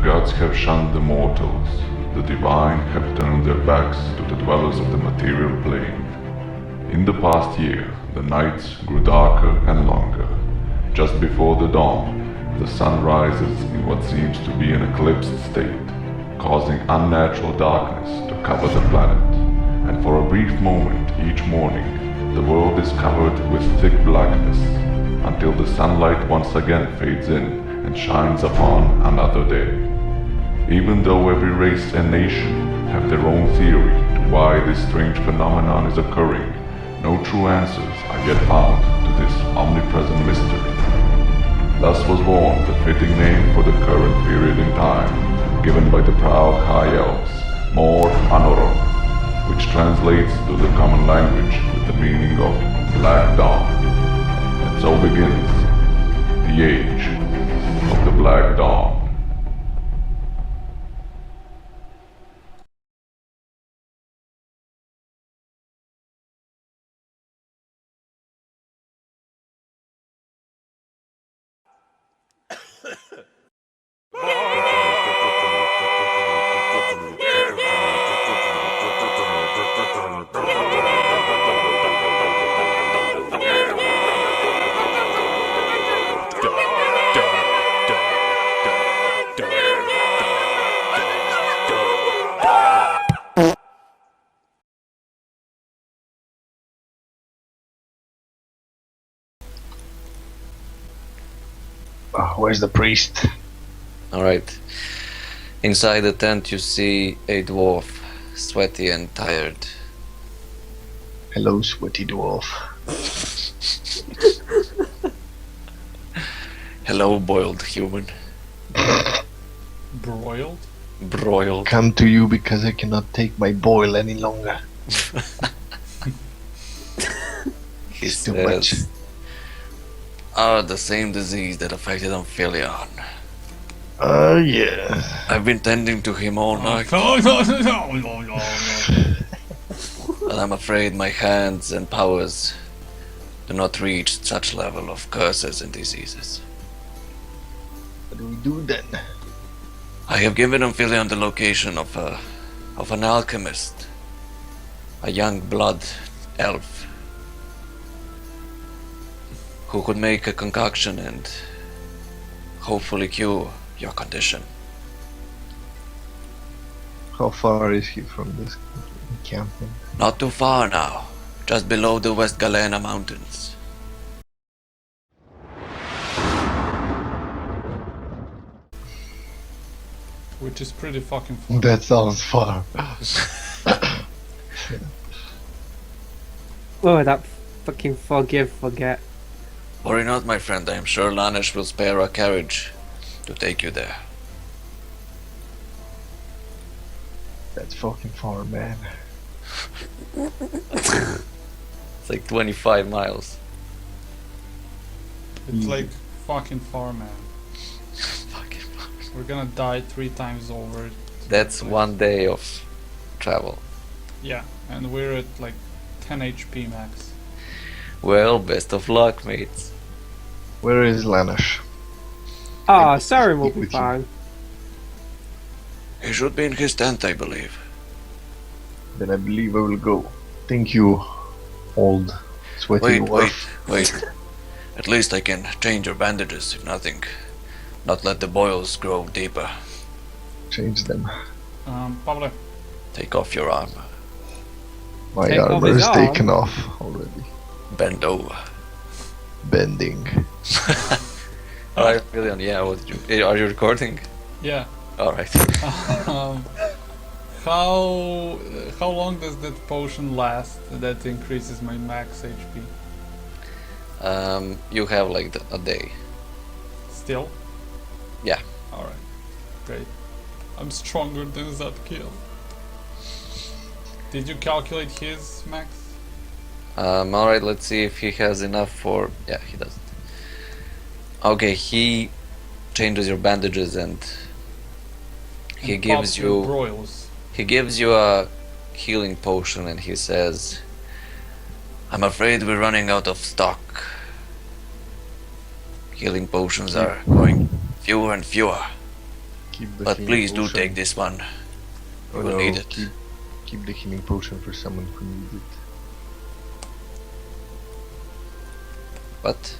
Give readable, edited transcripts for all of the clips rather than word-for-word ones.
gods have shunned the mortals, the divine have turned their backs to the dwellers of the material plane. In the past year, the nights grew darker and longer. Just before the dawn, the sun rises in what seems to be an eclipsed state, causing unnatural darkness to cover the planet. And for a brief moment each morning, the world is covered with thick blackness, until the sunlight once again fades in and shines upon another day. Even though every race and nation have their own theory to why this strange phenomenon is occurring, no true answers are yet found to this omnipresent mystery. Thus was born the fitting name for the current period in time, given by the proud High Elves, More Unruled, which translates to the common language with the meaning of Black Dawn. And so begins the Age of the Black Dawn. Where's the priest? Alright. Inside the tent you see a dwarf, sweaty and tired. Hello, sweaty dwarf. Hello, boiled human. Broiled? Broiled. Come to you because I cannot take my boil any longer. He It's too much. says, the same disease that affected Amphileon. Yeah. I've been tending to him all night, and I'm afraid my hands and powers do not reach such level of curses and diseases. What do we do then? I have given Amphileon the location of an alchemist, a young blood elf, who could make a concoction and hopefully cure your condition. How far is he from this encampment? Not too far now, just below the West Galena mountains. Which is pretty fucking fun. That sounds far. Oh, that fucking forgive, forget. Worry not, my friend, I am sure Lanesh will spare a carriage to take you there. That's fucking far, man. It's like 25 miles. It's like fucking far, man. Fucking far. We're gonna die 3 times over. That's one day of travel. Yeah, and we're at like 10 HP max. Well, best of luck, mates. Where is Lanesh? Ah, Saren will be With you. fine. He should be in his tent, I believe. Then I believe I will go. Thank you, old sweaty dwarf. Wait. At least I can change your bandages, if nothing. Not let the boils grow deeper. Change them. Pablo, Take off your armor. My Take off armor his is arm? taken off already. Bend over. Bending. Alright, Billion, yeah, are you recording? yeah. Alright. um, how long does that potion last that increases my max HP? You have like a day. Still? Yeah. Alright, great. I'm stronger than Zadkiel. Did you calculate his max? Alright, let's see if he has enough for... Yeah, he doesn't. Okay, he changes your bandages and he And gives pops your you... broils. He gives you a healing potion and he says, I'm afraid we're running out of stock. Healing potions are going fewer and fewer. Keep the But healing please do potion. take this one. Oh, You will no, need it. Keep the healing potion for someone who needs it. But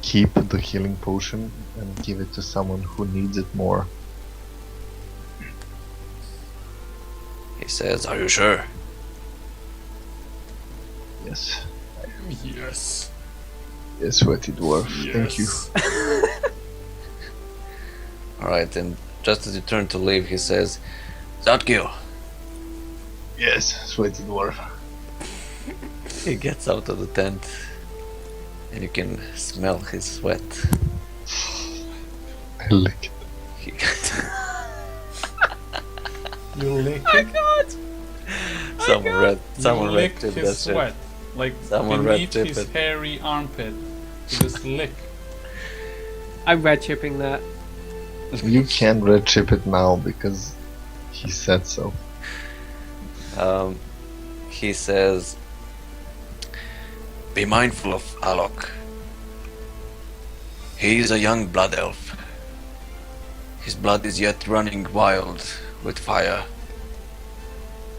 Keep the healing potion and give it to someone who needs it more. he says, "Are you sure?" Yes. Yes. Yes, sweaty dwarf. Thank you. Alright, and just as you turn to leave, he says, "Zadkiel." Yes, sweaty dwarf. He gets out of the tent, and you can smell his sweat. I lick it. He You lick My it. God! someone You lick red-tipped his that shit. sweat. Like Someone beneath red-tip his it. hairy armpit. You just lick. I'm red chipping that. You can red chip it now because he said so. He says, "Be mindful of Alok. He is a young blood elf. His blood is yet running wild with fire.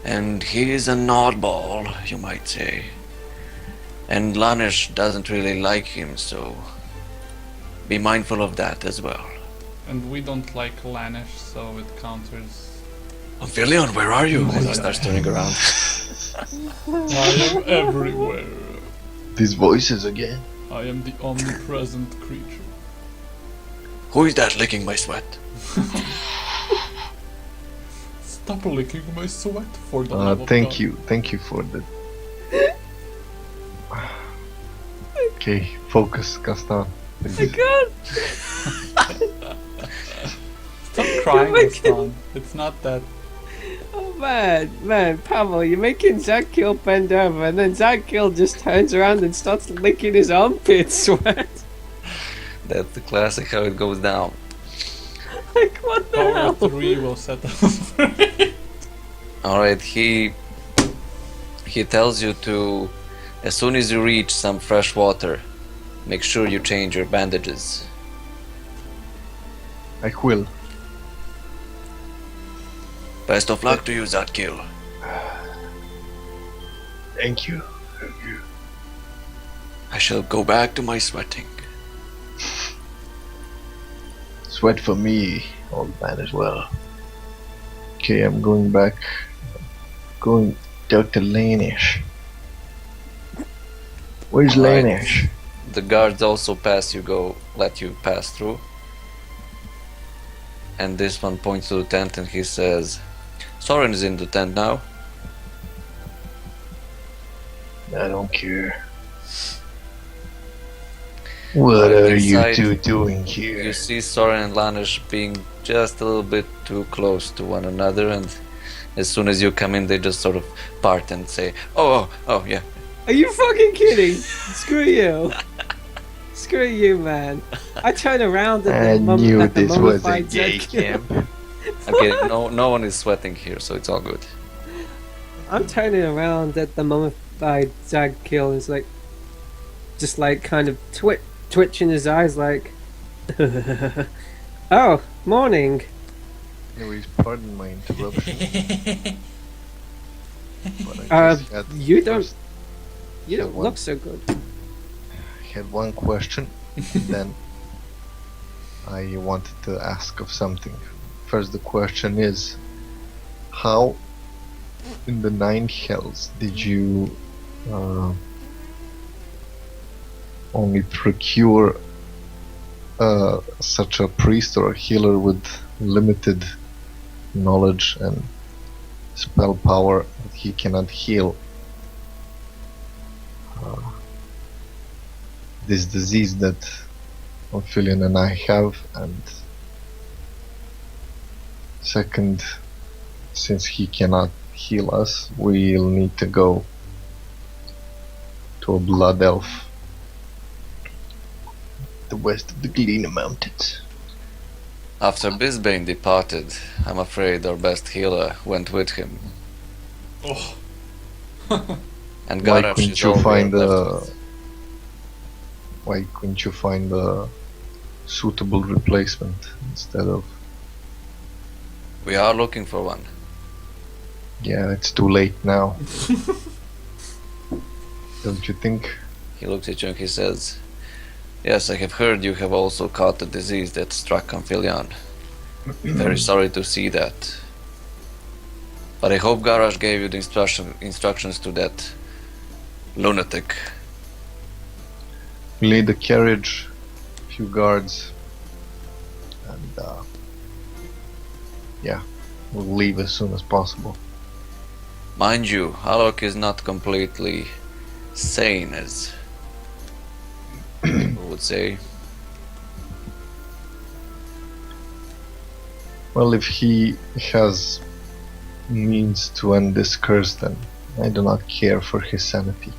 And he is an oddball, you might say. And Lanish doesn't really like him, so be mindful of that as well." And we don't like Lanish, so it counters. Amphileon, where are you? And he starts turning around. I am everywhere. These voices again. I am the omnipresent creature. Who is that licking my sweat? Stop licking my sweat for the love of Thank God. you for that. Okay, focus, Gaston. My God! Stop crying, You're making- Gaston. It's not that. Oh man, Pavel, you're making Zadkiel bend over, and then Zadkiel just turns around and starts licking his armpit sweat. That's the classic how it goes down. Like, what the Power hell? 3 will set us free. Alright, he tells you to, as soon as you reach some fresh water, make sure you change your bandages. I will. Best of luck to you, Zadkiel. Thank you. I shall go back to my sweating. Sweat for me, old man as well. Okay, I'm going back. Going Dr. Lanish. Where's Alright. Lanish? The guards also let you pass through. And this one points to the tent and he says, "Soren is in the tent now." I don't care. What Right, are you inside, two doing You here? see Soren and Lanish being just a little bit too close to one another, and as soon as you come in, they just sort of part and say, oh, yeah. Are you fucking kidding? Screw you. Screw you, man. I turn around at I the knew at the this was a mummified gay Zadkiel. camp. Okay, no one is sweating here, so it's all good. I'm turning around at the mummified Zadkiel and it's like, just like kind of twitching his eyes like, oh, morning. Anyways, pardon my interruption. But I just had You don't first You Yeah, don't one. look so good. had one question, and then I wanted to ask of something. First, the question is, how in the Nine Hells did you only procure such a priest or a healer with limited knowledge and spell power that he cannot heal this disease that Ophelia and I have, and second, since he cannot heal us, we'll need to go to a blood elf the west of the Galena Mountains. After Bisbane departed, I'm afraid our best healer went with him. Oh. And Why Garash couldn't is you all we are find left a with. why couldn't you find a suitable replacement instead of We are looking for one. Yeah, it's too late now. Don't you think? He looks at you and he says, "Yes, I have heard you have also caught the disease that struck Amphileon. Very sorry to see that. But I hope Garage gave you the instructions to that lunatic." We need a carriage, a few guards, and yeah, we'll leave as soon as possible. Mind you, Alok is not completely sane, as people would say. Well, if he has means to end this curse, then I do not care for his sanity.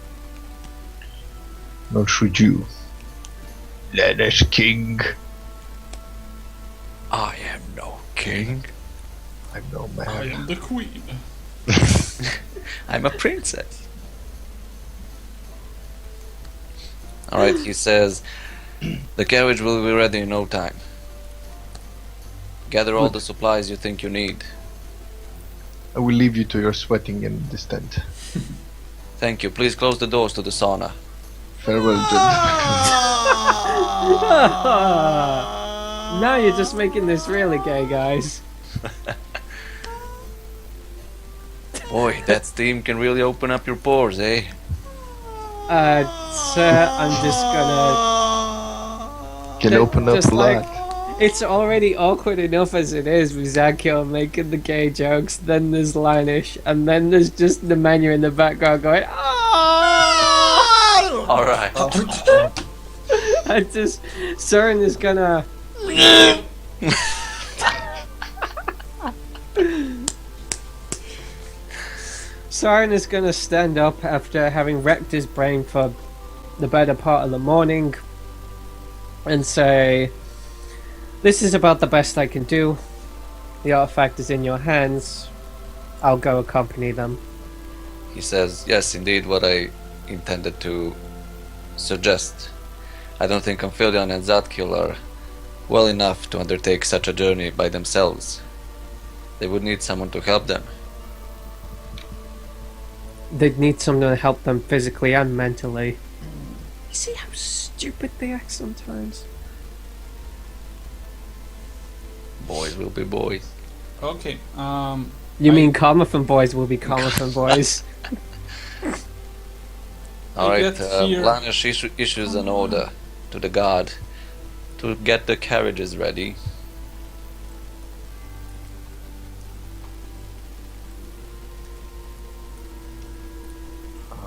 Nor should you. Lanish King. I am no king. I'm no I man. am the queen. I'm a princess. Alright, he says, the carriage will be ready in no time. Gather all the supplies you think you need. I will leave you to your sweating in this tent. Thank you. Please close the doors to the sauna. Farewell, gentlemen. Now you're just making this really gay, guys. Boy, that steam can really open up your pores, eh? Sir, I'm just gonna... Can open up just a like- lot. It's already awkward enough as it is with Zakil making the gay jokes, then there's Lanish, and then there's just the menu in the background going, "Ah!" Alright. I just... Søren is gonna... Søren is gonna stand up after having wrecked his brain for the better part of the morning and say, "This is about the best I can do. The artifact is in your hands. I'll go accompany them." He says, yes, indeed, what I intended to suggest. I don't think Amphileon and Zadkiel are well enough to undertake such a journey by themselves. They would need someone to help them. They'd need someone to help them physically and mentally. You see how stupid they act sometimes? Boys will be boys. Okay, You I- mean Carmathan boys will be Carmathan boys? Alright, get here- Lanish issues an order to the guard to get the carriages ready.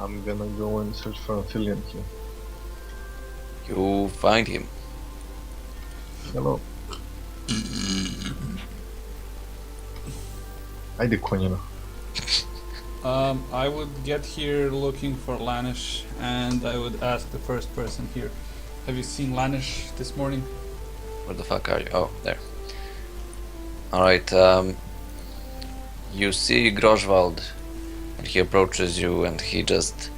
I'm gonna go and search for Amphileon here. You find him. Hello. Haydi Konya'na. I would get here looking for Lanish, and I would ask the first person here, have you seen Lanish this morning? Where the fuck are you? Oh, there. Alright, you see Groswald, and he approaches you and he just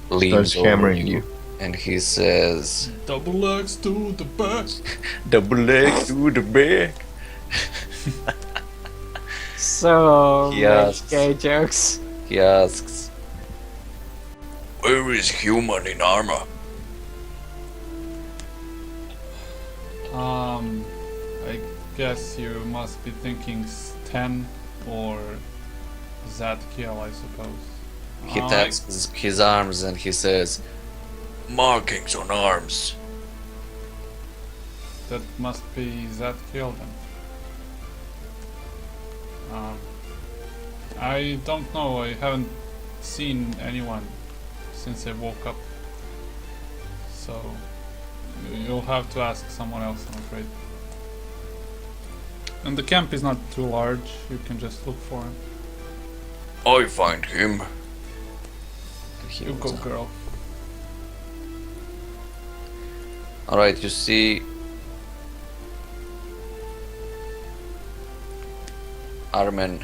leans Starts over hammering you. and he says, Double legs to the back. double legs to the back. So Yes. much gay jokes. He asks, where is human in armor? I guess you must be thinking Sten or Zadkiel, I suppose. He taps his arms and he says, markings on arms. That must be Zadkiel then. I don't know, I haven't seen anyone since I woke up. So you'll have to ask someone else, I'm afraid. And the camp is not too large, you can just look for him. I find him. And he You go, moves on. girl. Alright, you see Armen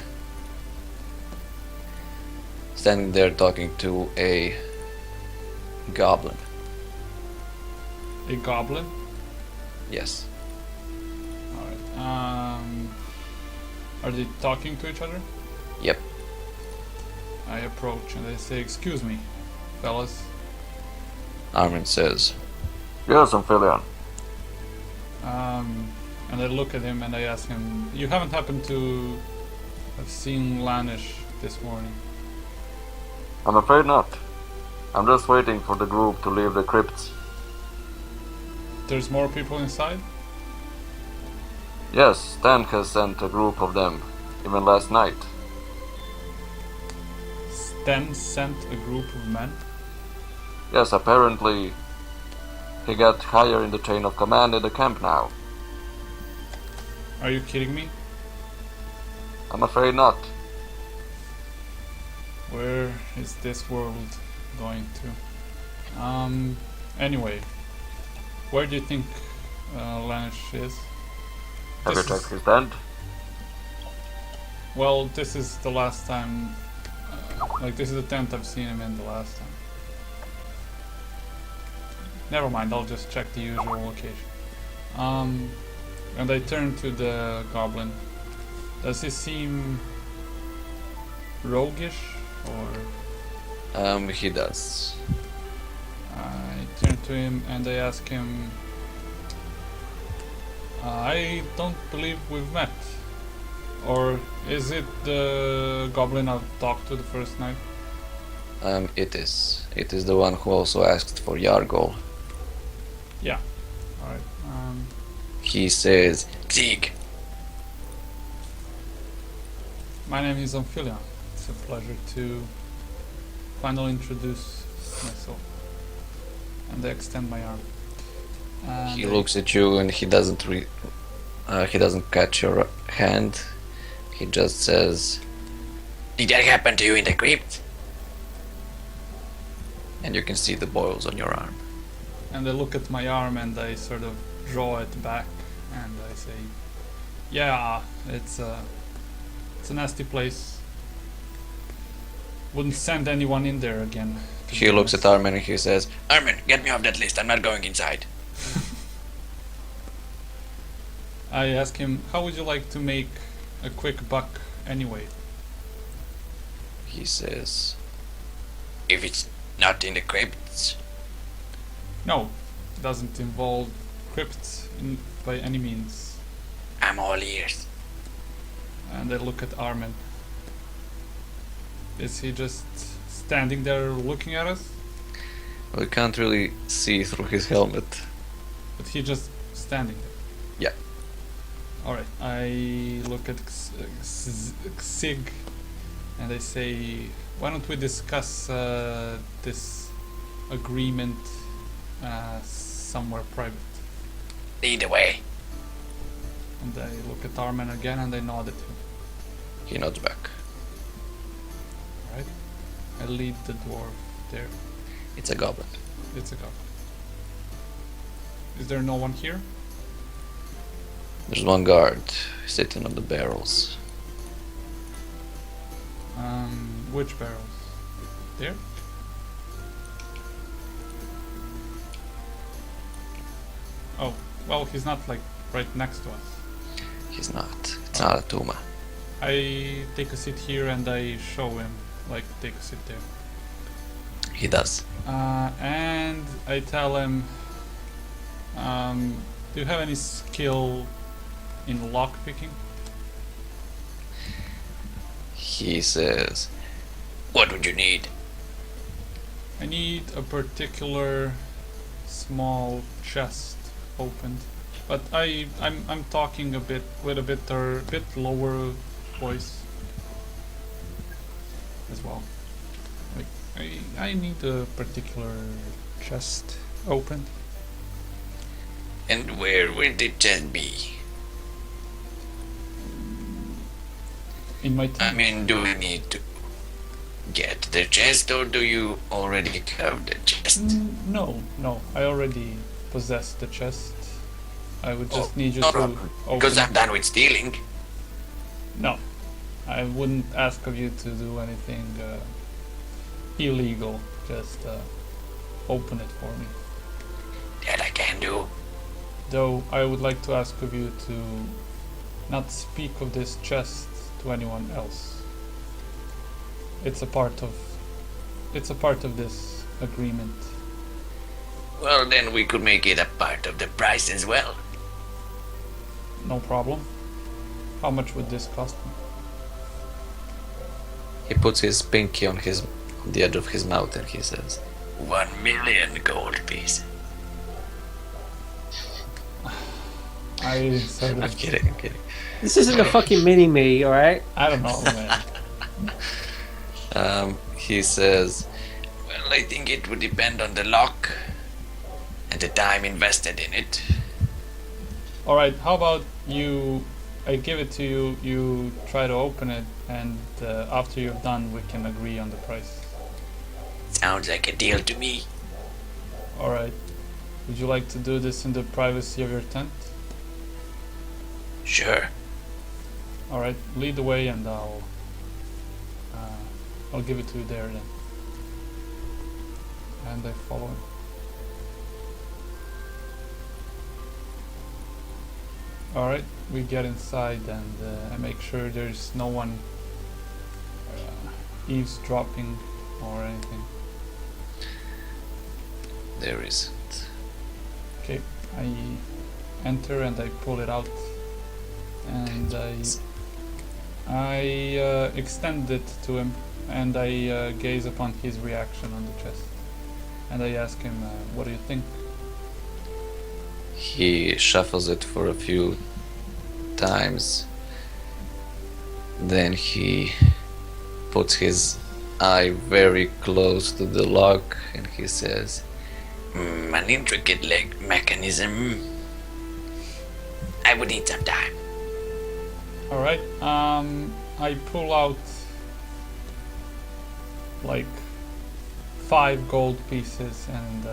standing there talking to a goblin. A goblin? Yes. Alright. Are Are they talking to each other? Yep. I approach and I say, "Excuse me, fellas." Armin says, Yes, Amphibian. And I look at him and I ask him, "You haven't happened to have seen Lanish this morning?" I'm afraid not. I'm just waiting for the group to leave the crypts. There's more people inside? Yes, Stan has sent a group of them, even last night. Sten sent a group of men? Yes, apparently he got higher in the chain of command in the camp now. Are you kidding me? I'm afraid not. Where is this world going to? Anyway, where do you think Lanish is? Have you This checked is- his tent? Well, this is the last time, this is the tent I've seen him in the last time. Never mind, I'll just check the usual location. And I turn to the goblin. Does he seem roguish, or? he does. I turn to him and I ask him, I don't believe we've met. Or is it the goblin I've talked to the first night? It is. It is the one who also asked for Yargol. Yeah. Alright. He says, Zig. My name is Amphilia. It's a pleasure to finally introduce myself. And I extend my arm. And He looks at you and he doesn't he doesn't catch your hand. He just says, Did that happen to you in the crypt? And you can see the boils on your arm. And I look at my arm and I sort of draw it back and I say, yeah, it's a nasty place. Wouldn't send anyone in there again. to He be looks at honest. Armin and he says, Armin, get me off that list. I'm not going inside. I ask him, how would you like to make a quick buck anyway? He says, If it's not in the crypts. No, it doesn't involve crypts by any means. I'm all ears. And I look at Armin. Is he just standing there looking at us? We can't really see through his helmet. But he just standing there? Yeah. Alright, I look at Xig and I say, why don't we discuss this agreement somewhere private? Lead the way. And I look at Armin again and I nod at him. He nods back. Alright, I lead the dwarf there. It's a goblin. It's a goblin. Is there no one here? There's one guard sitting on the barrels. Which barrels? There? Oh, well, he's not like right next to us. He's not. It's not a Tuma. I take a seat here and I show him, like, take a seat there. He does. And I tell him, do you have any skill in lockpicking? He says, What would you need? I need a particular small chest opened, but I'm talking a bit with a bit lower voice as well. Like I need a particular chest opened. And where will the chest be? In my I tent. mean, do we need to get the chest or do you already have the chest? No, I already possess the chest. I would just need you no to problem, open because it. I'm done with stealing. No, I wouldn't ask of you to do anything illegal. Just open it for me. That I can do. Though I would like to ask of you to not speak of this chest to anyone else. It's a part of this agreement. Well, then we could make it a part of the price as well. No problem. How much would this cost me? He puts his pinky on the edge of his mouth and he says, 1 million gold pieces. I sort I'm of, kidding. This isn't a fucking mini-me, alright? I don't know, man. He says, Well, I think it would depend on the lock and the time invested in it. Alright, how about I give it to you, you try to open it, and after you've done, we can agree on the price. Sounds like a deal to me. Alright. Would you like to do this in the privacy of your tent? Sure. Alright, lead the way and I'll give it to you there then. And I follow him. Alright, we get inside and I make sure there's no one eavesdropping or anything. there isn't. Okay, I enter and I pull it out and I extend it to him and I gaze upon his reaction on the chest and I ask him, what do you think? He shuffles it for a few times. Then he puts his eye very close to the lock and he says, An intricate leg mechanism. I would need some time. Alright, I pull out like 5 gold pieces and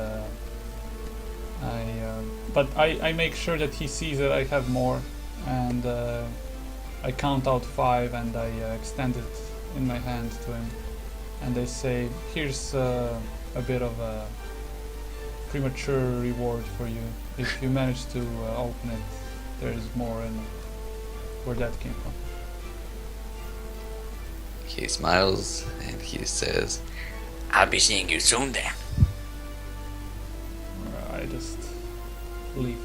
I make sure that he sees that I have more and I count out 5 and I extend it in my hand to him and I say, here's a bit of a premature reward for you. If you manage to open it, there's more in where that came from. he smiles and he says, I'll be seeing you soon then. I just leave.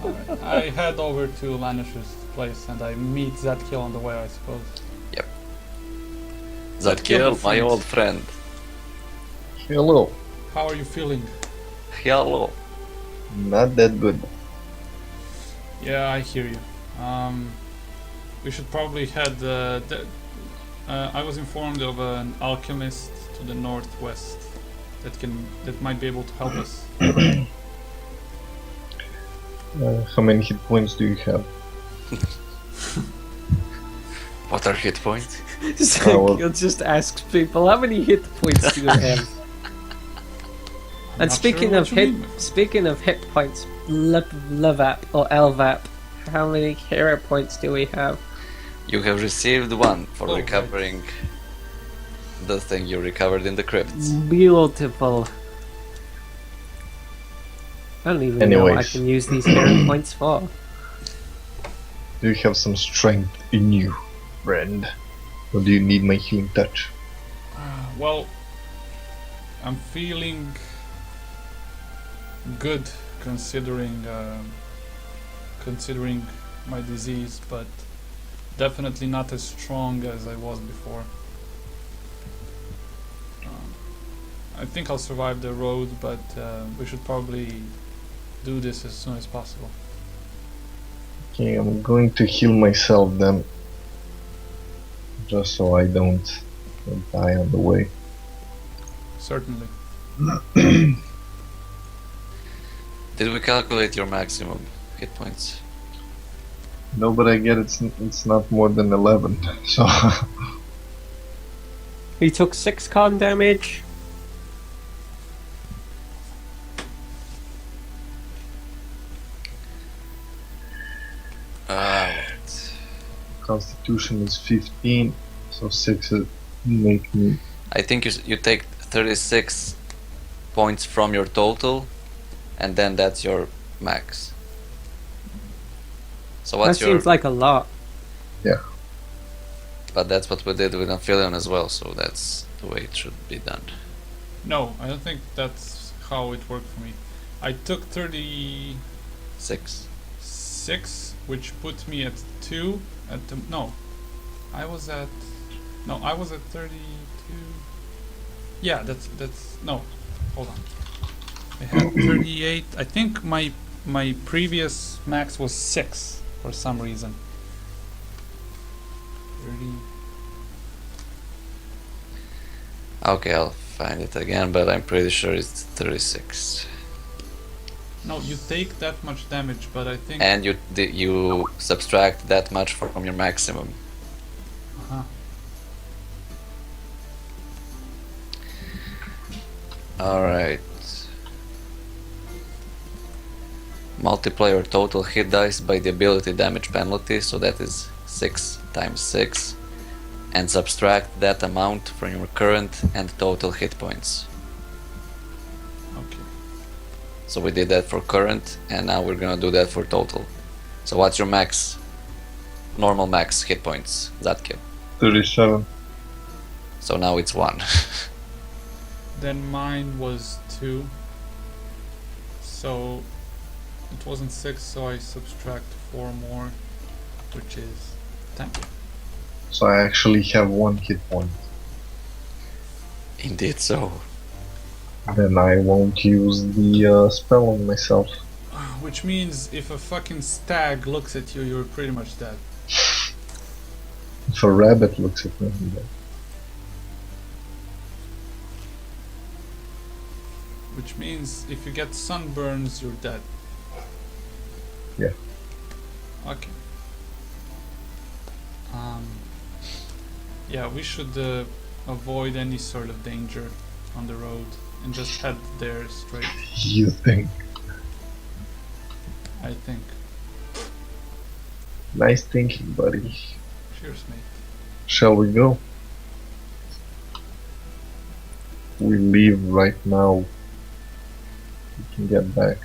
Alright, I head over to Lanish's place and I meet Zadkiel on the way, I suppose. Zadkiel, my old friend. Hello. How are you feeling? Hello. Not that good. Yeah, I hear you. We should probably head. I was informed of an alchemist to the northwest that might be able to help us. How many hit points do you have? What are hit points? Zadkiel just asks people, how many hit points do you have? And speaking of hit points, Levap or Elvap, how many hero points do we have? You have received 1 for Oh, recovering the thing you recovered in the crypts. Beautiful. I don't even know what I Anyways. can use these hero points for. Do you have some strength in you, friend? Or do you need my healing touch? Well, I'm feeling good considering my disease, but definitely not as strong as I was before. I think I'll survive the road, but we should probably do this as soon as possible. Okay, I'm going to heal myself then. Just so I don't die on the way. Certainly. Did we calculate your maximum hit points? No, but I get it's not more than 11, so... He took 6 con damage. Constitution is 15, so 6 would make me I think you take 36 points from your total, and then that's your max. So That what's your? seems like a lot. But that's what we did with Amphileon as well, so that's the way it should be done. No, I don't think that's how it worked for me. I took 36, 6. which put me at 2. I was at 32. Yeah, that's no. Hold on. I had 38. I think my previous max was 6 for some reason. 30. Okay, I'll find it again, but I'm pretty sure it's 36. No, you take that much damage, but I think. And you subtract that much from your maximum. Uh-huh. Alright. Multiply your total hit dice by the ability damage penalty, so that is 6 times 6. And subtract that amount from your current and total hit points. Okay. So we did that for current, and now we're gonna do that for total. So what's your max? Normal max hit points, Zatkill. 37. So now it's 1. Then mine was 2. So it wasn't 6, so I subtract 4 more, which is 10. So I actually have 1 hit point. Indeed so. Then I won't use the spell on myself. Which means if a fucking stag looks at you, you're pretty much dead. If a rabbit looks at me, I'm dead. Which means if you get sunburns, you're dead. Yeah. Okay. Yeah, we should avoid any sort of danger on the road and just head there straight, You think? I think. Nice thinking, buddy. Cheers, mate. Shall we go? We leave right now. We can get back.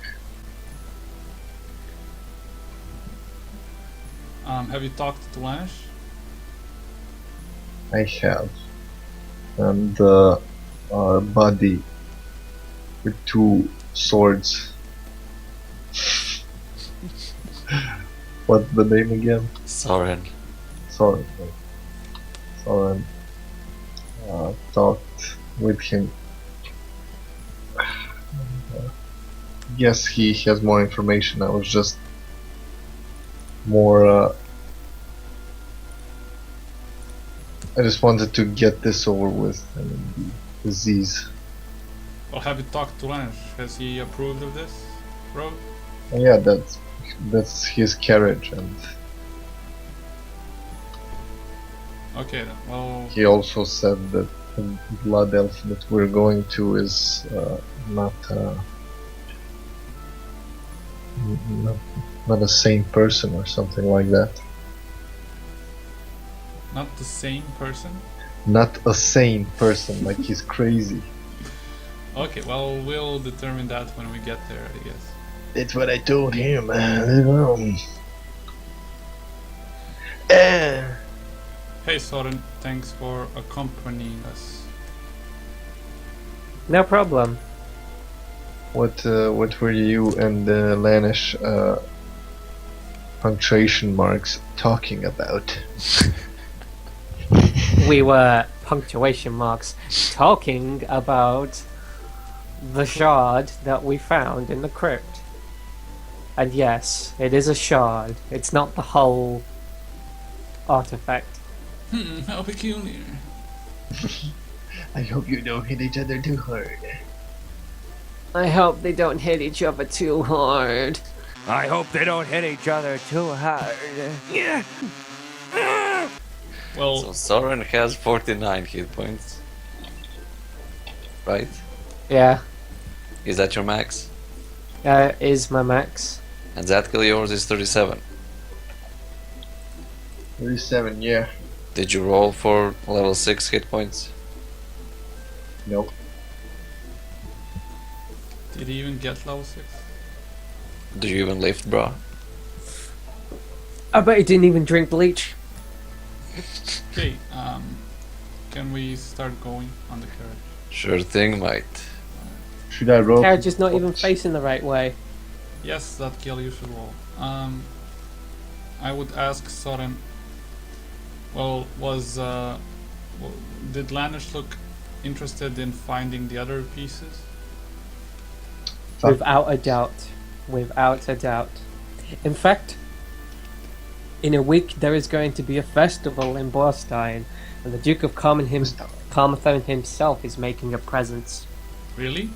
Have you talked to Lanish? I have. And our buddy with 2 swords. What's the name again? Soren. Soren. Soren. Talked with him. Yes, he has more information. I was just more. I just wanted to get this over with. I mean, the disease. Well, have you talked to Lanish? Has he approved of this road? Yeah, that's his carriage, and Okay then. Well, he also said that the blood elf that we're going to is not not a sane person or something like that. not the same person? Not a sane person, like he's crazy. Okay, well, we'll determine that when we get there, I guess. That's what I told him. Hey Soren, thanks for accompanying us. No problem. What were you and Lanish punctuation marks talking about? We were punctuation marks talking about the shard that we found in the crypt. And yes, it is a shard. It's not the whole artifact. How peculiar. I hope you don't hit each other too hard. I hope they don't hit each other too hard. I hope they don't hit each other too hard. Yeah. Well, So Soren has 49 hit points. Right? Yeah, Is that your max? is my max. And Zatkill, yours is 37. 37, yeah. Did you roll for level 6 hit points? Nope. Did he even get level 6? Do you even lift, bro? I bet he didn't even drink bleach. Okay, can we start going on the carriage? Sure thing, mate. Should I roll? Carriage is not even facing the right way. Yes, that kill you should roll. I would ask Soren. Well, did Lanish look interested in finding the other pieces? Fuck. Without a doubt. Without a doubt. In fact, in a week there is going to be a festival in Bloodstone, and the Duke of Carmathan himself is making a presence. Really?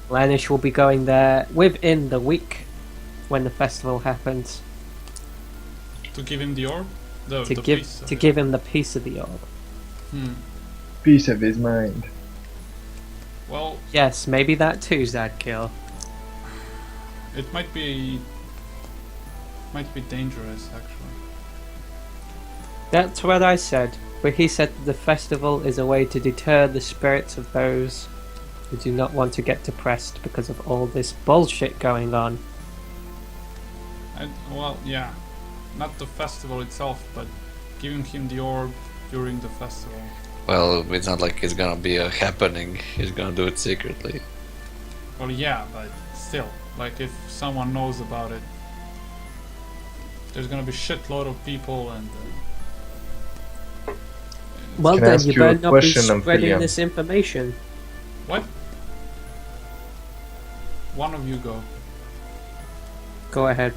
Lanish will be going there within the week when the festival happens To give him the orb? The to piece of it. give him the piece of the orb. Piece of his mind. Well, Yes, maybe that too, Zadkill. it might be dangerous actually. That's what I said, but he said that the festival is a way to deter the spirits of those who do not want to get depressed because of all this bullshit going on. Well, yeah, not the festival itself, but giving him the orb during the festival. Well, it's not like it's gonna be a happening. He's gonna do it secretly. Well, yeah, but still, like if someone knows about it, there's gonna be shitload of people and. Well Can I then, ask you you a better not be question, spreading Amphilia? this information. What? One of you go. Go ahead.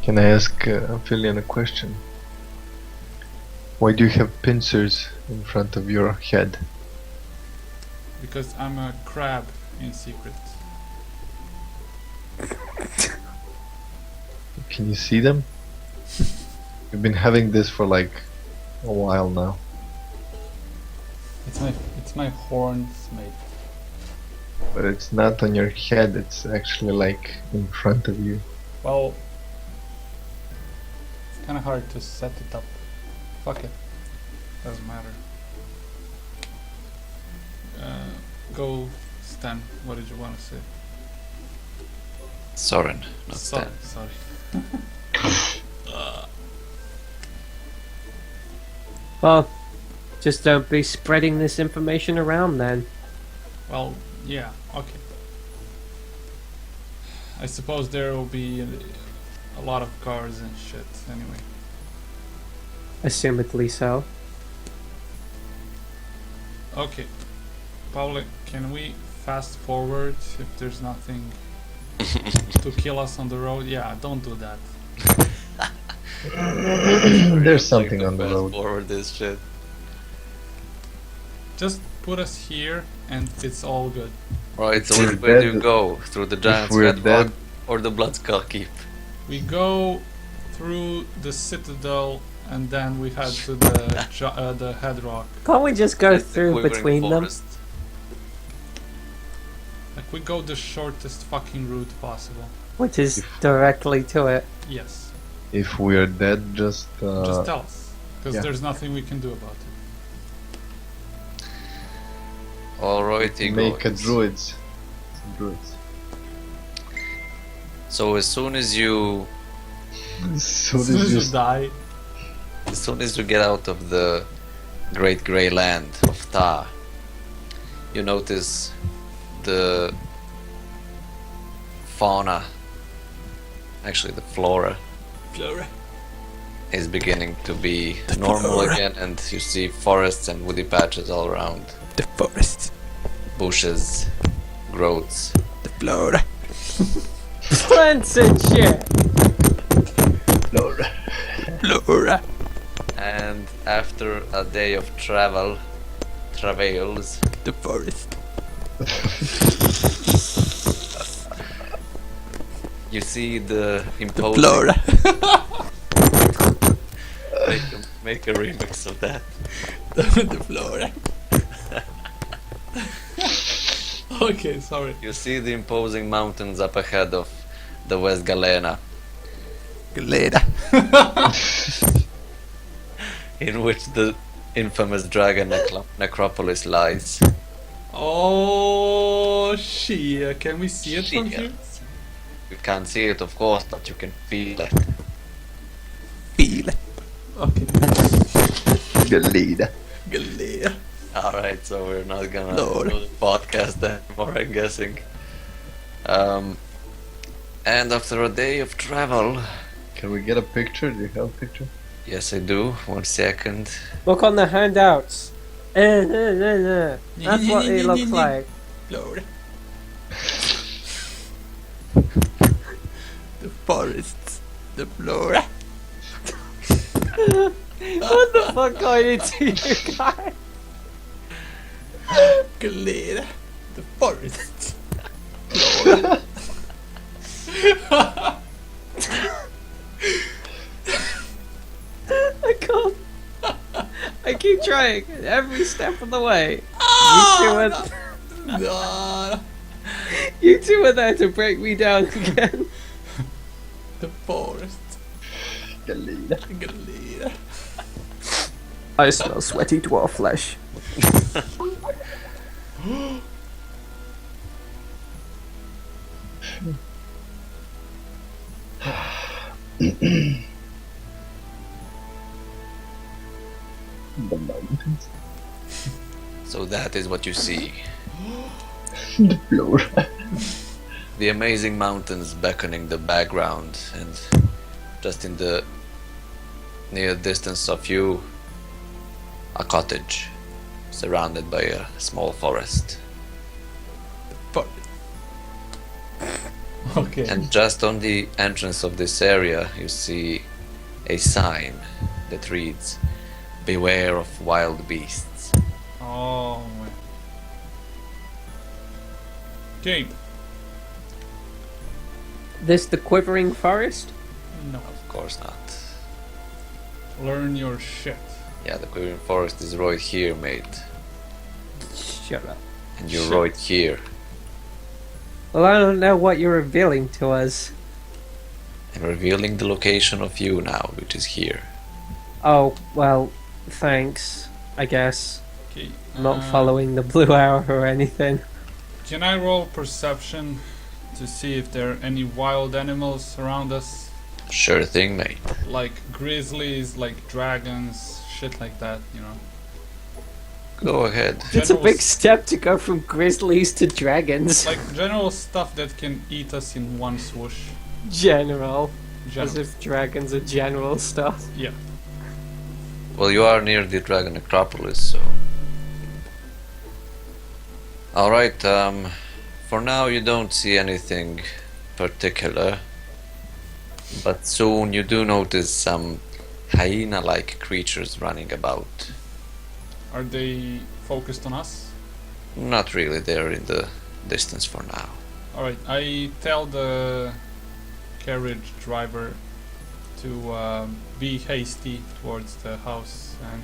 Can I ask Amphilia a question? Why do you have pincers in front of your head? Because I'm a crab in secret. Can you see them? You've been having this for like a while now. It's my horns, mate. But it's not on your head, it's actually like in front of you. Well, it's kind of hard to set it up. Fuck it. Doesn't matter. Go, Stan. What did you want to say? Soren, not Stan. Sorry. Well, just don't be spreading this information around then. Well, yeah. Okay. I suppose there will be a lot of cars and shit. Anyway. Assumedly so. Okay. Paul, can we fast forward if there's nothing to kill us on the road? Yeah, don't do that. There's something on the Fast road. forward this shit. Just put us here and it's all good. Right, so We're which way do you dead. go? Through the Giant's we're Head dead- Rock or the Bloodskull Keep? We go through the citadel and then we head to the head rock. Can't we just go That's the through Quivering between them? Forest. Like we go the shortest fucking route possible. Which is directly to it. Yes. If we're dead, just Just tell us. Because yeah. there's nothing we can do about it. Alrighty, make a guys. druids. Druids. So as soon as you So As soon this as you just die, get out of the Great Grey Land of Ta, you notice the fauna, actually the flora, is beginning to be normal again, and you see forests and woody patches all around. The forest. Bushes, growths. The flora. Plants and shit! Flora. And after a day of travails, The forest. you see the The imposing. flora. Make a remix of that. The flora. okay, sorry. You see the imposing mountains up ahead of the West Galena, Galera. in which the infamous dragon necropolis lies. Oh shit! Can we see it from Shit. here? You can't see it, of course, but you can feel it. Feel it. Okay. Galida. Galera. Alright, so we're not gonna Lord. do the podcast anymore, I'm guessing. And after a day of travel, Can we get a picture? Do you have a picture? yes I do, 1 second. Look on the handouts. That's what it looks like. Lord. The forests, the flora. What the fuck going into you guys? Galera. The forests. I can't. I keep trying every step of the way. No. You two are there to break me down again. The forest. Galida. Galera. I smell sweaty dwarf flesh. The mountains. So that is what you see. The floor. The amazing mountains beckoning the background, and just in the near distance of you, a cottage surrounded by a small forest. Okay. And just on the entrance of this area, you see a sign that reads, "Beware of wild beasts." Oh my. Gabe. This the quivering forest? No. Of course not. Learn your shit. Yeah, the quivering forest is right here, mate. Shut up. And you're Shit. right here. Well, I don't know what you're revealing to us. I'm revealing the location of you now, which is here. Oh, well, thanks, I guess. Okay. Not following the blue arrow or anything. Can I roll perception to see if there are any wild animals around us? Sure thing, mate. Like grizzlies, like dragons, shit like that, you know? Go ahead. It's a General big s- step to go from grizzlies to dragons. Like general stuff that can eat us in one swoosh. General. As General. if dragons are general stuff. Yeah. Well, you are near the Dragon Necropolis, so... Alright, for now you don't see anything particular. But soon you do notice some hyena-like creatures running about. Are they focused on us? Not really, they're in the distance for now. Alright, I tell the carriage driver to be hasty towards the house and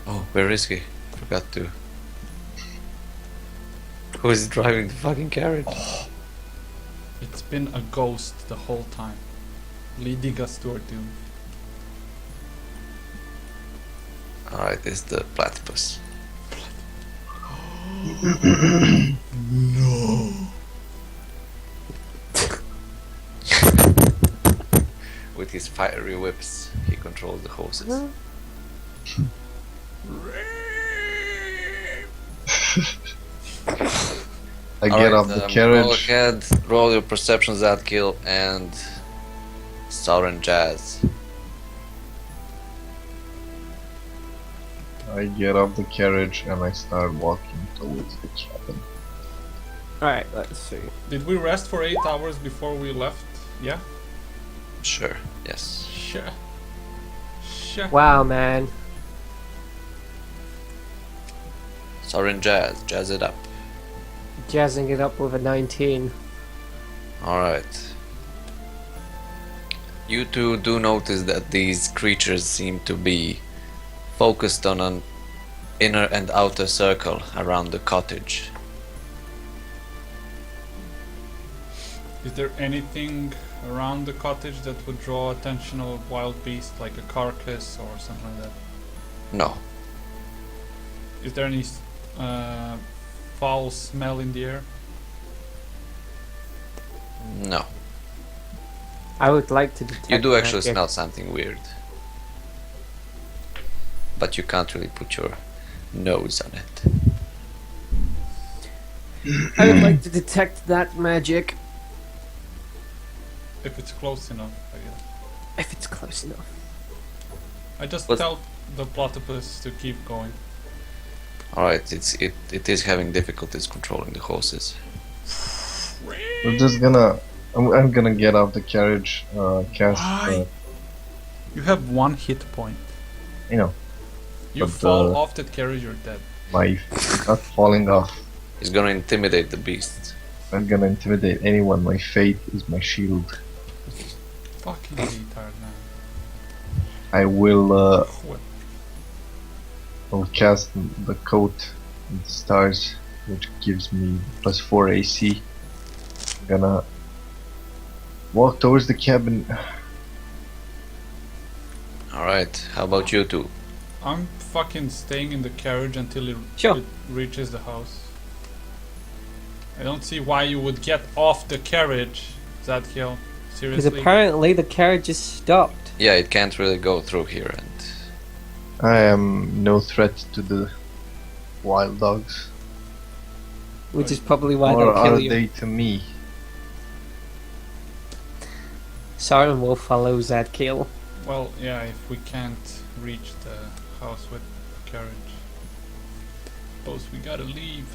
Oh, where is he? Forgot to... Who is driving the fucking carriage? it's been a ghost the whole time, leading us to our doom. Alright, it's the platypus. With his fiery whips, he controls the horses. I get Alright, off the Roll carriage. ahead, roll your perceptions at kill and Soren Jazz. I get off the carriage and I start walking towards the cabin. Alright, let's see. Did we rest for 8 hours before we left? Yeah? Sure, yes. Sure. Sure. Wow, man. Soren Jazz, jazz it up. Jazzing it up with a 19. Alright. You two do notice that these creatures seem to be focused on an inner and outer circle around the cottage. Is there anything around the cottage that would draw attention of a wild beast, like a carcass or something like that? No. Is there any foul smell in the air? No. I would like to detect You do actually magic. smell something weird. But you can't really put your nose on it. I would like to detect that magic If it's close enough, I guess. if it's close enough. I just What- tell the platypus to keep going. Alright, it is having difficulties controlling the horses. I'm just gonna. I'm gonna get out the carriage. Cast. Why? You have 1 hit point. You know, You But, fall off that carriage, you're dead. my not falling off. He's gonna intimidate the beasts. I'm gonna intimidate anyone. My fate is my shield. Fucking retard, man. I will. What? I'll cast the coat and stars, which gives me +4 AC. I'm gonna walk towards the cabin. Alright, how about you two? I'm fucking staying in the carriage until Sure. it reaches the house. I don't see why you would get off the carriage, Zadkiel. Because Seriously? apparently the carriage is stopped. Yeah, it can't really go through here and I am no threat to the wild dogs. Which is probably why Or they'll are kill you. they to me? Sauron will follow Zadkiel. Well, yeah, if we can't reach the house with the carriage. Suppose we gotta leave.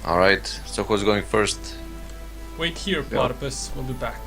alright, so who's going first? Wait here, platypus. We'll be back.